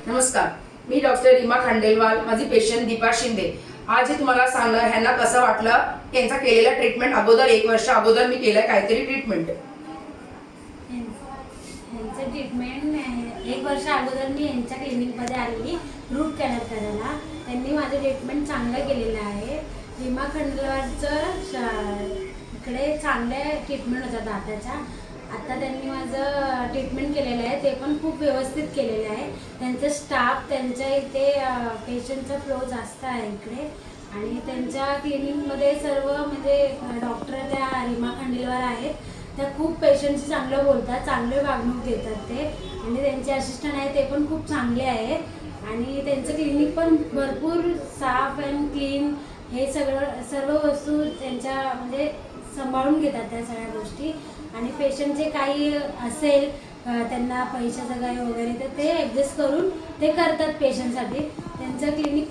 नमस्कार, मी डॉक्टर रीमा खांडेलवाल, माझी पेशंट दीपा शिंदे। आज हे तुम्हाला सांगणार ह्यांना कसं वाटलं, त्यांचा केलेला ट्रीटमेंट अगोदर 1 वर्ष अगोदर मी केलंय काहीतरी ट्रीटमेंट। ह्यांचं ट्रीटमेंट 1 वर्ष अगोदर मी यांच्या क्लिनिकमध्ये आली रूट कॅनल करायला। त्यांनी माझं ट्रीटमेंट चांगलं केलेलं आहे। रीमा खांडेलवालचं इकडे चांगले ट्रीटमेंट होतं दाताच्या। आता त्यांनी माझं ट्रीटमेंट केलेलं आहे, ते पण खूप व्यवस्थित केलेलं आहे। त्यांचं स्टाफ, त्यांच्या इथे पेशंटचा फ्लो जास्त आहे इकडे, आणि त्यांच्या क्लिनिकमध्ये सर्व म्हणजे डॉक्टर त्या रीमा खांडेलवाल आहेत, त्या खूप पेशंटशी चांगलं बोलतात, चांगले वागणूक देतात ते, आणि त्यांचे असिस्टंट आहे ते पण खूप चांगले आहे। आणि त्यांचं क्लिनिक पण भरपूर साफ अँड क्लीन, हे सर्व वस्तू त्यांच्या म्हणजे सांभाळून घेतात त्या सगळ्या गोष्टी। आणि पेशंट जे काही असेल त्यांना पैशाचं काही वगैरे, तर ते ॲडजस्ट करून ते करतात पेशंटसाठी। त्यांचं क्लिनिक